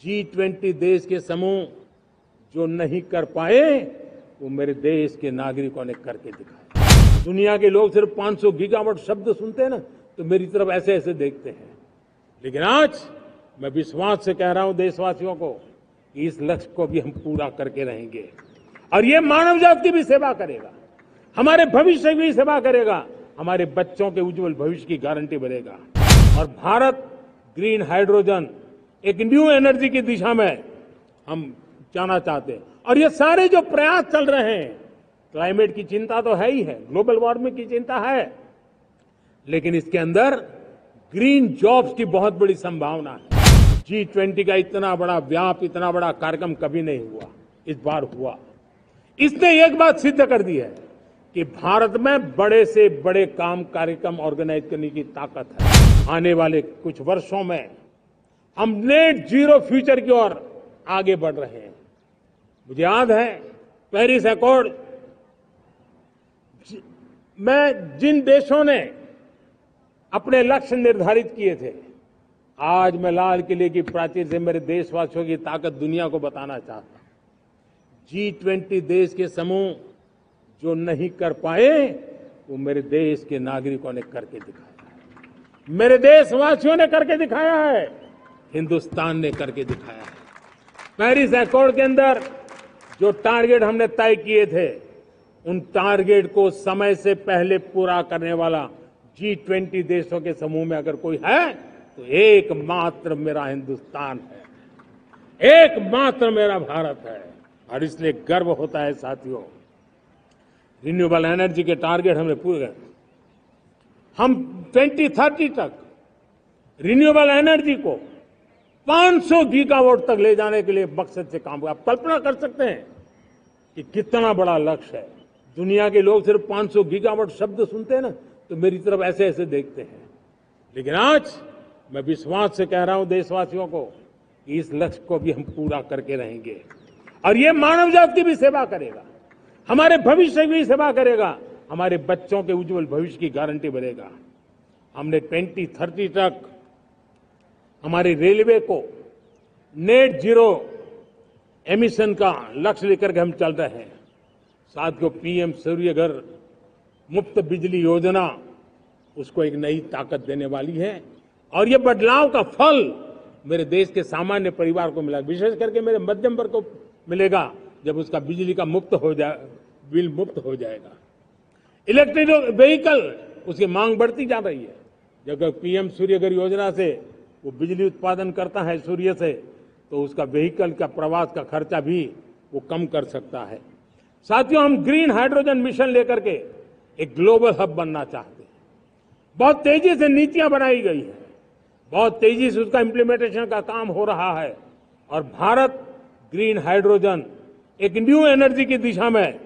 G20 देश के समूह जो नहीं कर पाए वो मेरे देश के नागरिकों ने करके दिखाया। दुनिया के लोग सिर्फ 500 गीगावाट शब्द सुनते हैं ना तो मेरी तरफ ऐसे ऐसे देखते हैं, लेकिन आज मैं विश्वास से कह रहा हूं देशवासियों को कि इस लक्ष्य को भी हम पूरा करके रहेंगे और ये मानव जाति की भी सेवा करेगा, हमारे भविष्य की भी सेवा करेगा, हमारे बच्चों के उज्जवल भविष्य की गारंटी बनेगा। और भारत ग्रीन हाइड्रोजन एक न्यू एनर्जी की दिशा में हम जाना चाहते हैं और ये सारे जो प्रयास चल रहे हैं, क्लाइमेट की चिंता तो है ही है, ग्लोबल वार्मिंग की चिंता है, लेकिन इसके अंदर ग्रीन जॉब्स की बहुत बड़ी संभावना है। G20 का इतना बड़ा व्याप, इतना बड़ा कार्यक्रम कभी नहीं हुआ, इस बार हुआ। इसने एक बात सिद्ध कर दी है कि भारत में बड़े से बड़े काम कार्यक्रम ऑर्गेनाइज करने की ताकत है। आने वाले कुछ वर्षों में हम नेट जीरो फ्यूचर की ओर आगे बढ़ रहे हैं। मुझे याद है पेरिस अकॉर्ड में जिन देशों ने अपने लक्ष्य निर्धारित किए थे, आज मैं लाल किले की प्राचीर से मेरे देशवासियों की ताकत दुनिया को बताना चाहता हूं। G20 देश के समूह जो नहीं कर पाए वो मेरे देश के नागरिकों ने करके दिखाया है, मेरे देशवासियों ने करके दिखाया है, हिंदुस्तान ने करके दिखाया है। पेरिस अकॉर्ड के अंदर जो टारगेट हमने तय किए थे, उन टारगेट को समय से पहले पूरा करने वाला G20 देशों के समूह में अगर कोई है तो एकमात्र मेरा हिंदुस्तान है, एकमात्र मेरा भारत है। और इसलिए गर्व होता है साथियों, रिन्यूएबल एनर्जी के टारगेट हमने पूरे कर, हम 2030 तक रिन्यूएबल एनर्जी को 500 गीगावाट तक ले जाने के लिए मकसद से काम कर। आप कल्पना कर सकते हैं कि कितना बड़ा लक्ष्य है। दुनिया के लोग सिर्फ 500 गीगावाट शब्द सुनते हैं ना तो मेरी तरफ ऐसे ऐसे देखते हैं, लेकिन आज मैं विश्वास से कह रहा हूं देशवासियों को कि इस लक्ष्य को भी हम पूरा करके रहेंगे और ये मानव जाति की भी सेवा करेगा, हमारे भविष्य की भी सेवा करेगा, हमारे बच्चों के उज्जवल भविष्य की गारंटी बनेगा। हमने 2030 तक हमारी रेलवे को नेट जीरो एमिशन का लक्ष्य लेकर के हम चल रहे हैं। साथियों, पीएम सूर्य घर मुफ्त बिजली योजना उसको एक नई ताकत देने वाली है और ये बदलाव का फल मेरे देश के सामान्य परिवार को मिला, विशेष करके मेरे मध्यम वर्ग को मिलेगा जब उसका बिजली का बिल मुक्त हो जाएगा। इलेक्ट्रिक व्हीकल उसकी मांग बढ़ती जा रही है। जब पीएम सूर्य घर योजना से वो बिजली उत्पादन करता है सूर्य से, तो उसका व्हीकल का प्रवास का खर्चा भी वो कम कर सकता है। साथियों, हम ग्रीन हाइड्रोजन मिशन लेकर के एक ग्लोबल हब बनना चाहते हैं। बहुत तेजी से नीतियां बनाई गई है, बहुत तेजी से उसका इम्प्लीमेंटेशन का काम हो रहा है और भारत ग्रीन हाइड्रोजन एक न्यू एनर्जी की दिशा में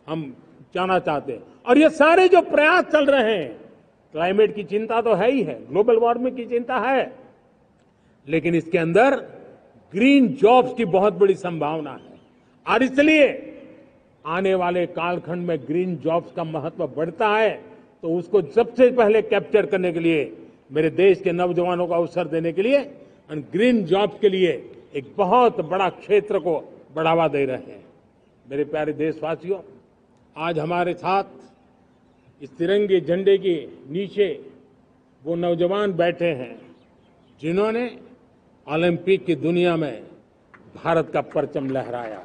हम जाना चाहते हैं और ये सारे जो प्रयास चल रहे हैं, क्लाइमेट की चिंता तो है ही है, ग्लोबल वार्मिंग की चिंता है, लेकिन इसके अंदर ग्रीन जॉब्स की बहुत बड़ी संभावना है और इसलिए आने वाले कालखंड में ग्रीन जॉब्स का महत्व बढ़ता है। तो उसको सबसे पहले कैप्चर करने के लिए मेरे देश के नौजवानों को अवसर देने के लिए और ग्रीन जॉब्स के लिए एक बहुत बड़ा क्षेत्र को बढ़ावा दे रहे हैं। मेरे प्यारे देशवासियों, आज हमारे साथ इस तिरंगे झंडे के नीचे वो नौजवान बैठे हैं जिन्होंने ओलंपिक की दुनिया में भारत का परचम लहराया।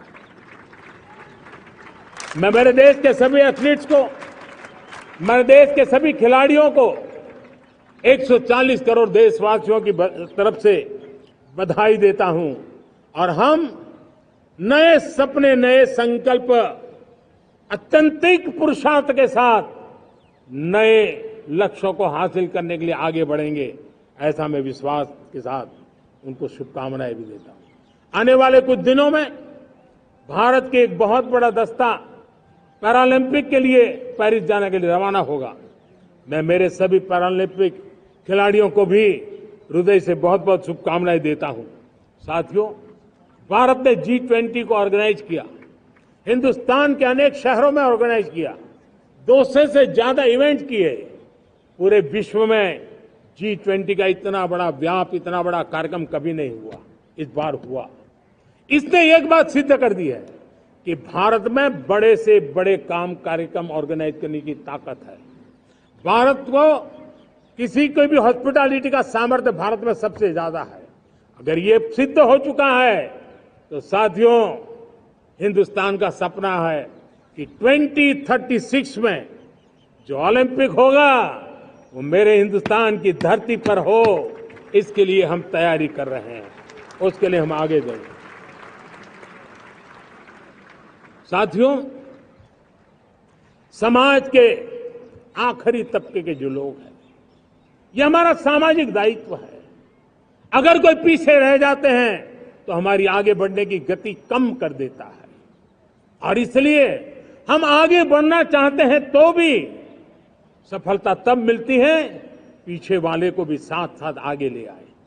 मैं मेरे देश के सभी एथलीट्स को, मेरे देश के सभी खिलाड़ियों को 140 करोड़ देशवासियों की तरफ से बधाई देता हूं और हम नए सपने, नए संकल्प, अत्यंतिक पुरुषार्थ के साथ नए लक्ष्यों को हासिल करने के लिए आगे बढ़ेंगे, ऐसा मैं विश्वास के साथ उनको शुभकामनाएं भी देता हूं। आने वाले कुछ दिनों में भारत के एक बहुत बड़ा दस्ता पैरालंपिक के लिए पेरिस जाने के लिए रवाना होगा। मैं मेरे सभी पैरालंपिक खिलाड़ियों को भी हृदय से बहुत बहुत शुभकामनाएं देता हूं। साथियों, भारत ने G20 को ऑर्गेनाइज किया, हिंदुस्तान के अनेक शहरों में ऑर्गेनाइज किया, 200 से ज्यादा इवेंट किए। पूरे विश्व में G20 का इतना बड़ा व्याप, इतना बड़ा कार्यक्रम कभी नहीं हुआ। इस बार हुआ। इसने एक बात सिद्ध कर दी है कि भारत में बड़े से बड़े कार्यक्रम ऑर्गेनाइज करने की ताकत है। भारत को किसी को भी हॉस्पिटैलिटी का सामर्थ्य भारत में सबसे ज्यादा है। अगर ये सिद्ध हो चुका है तो साथियों, हिंदुस्तान का सपना है कि 2036 में जो ओलंपिक होगा वो मेरे हिंदुस्तान की धरती पर हो। इसके लिए हम तैयारी कर रहे हैं, उसके लिए हम आगे जाएंगे। साथियों, समाज के आखिरी तबके के जो लोग हैं, ये हमारा सामाजिक दायित्व है। अगर कोई पीछे रह जाते हैं तो हमारी आगे बढ़ने की गति कम कर देता है, और इसलिए हम आगे बढ़ना चाहते हैं तो भी सफलता तब मिलती है पीछे वाले को भी साथ साथ आगे ले आए।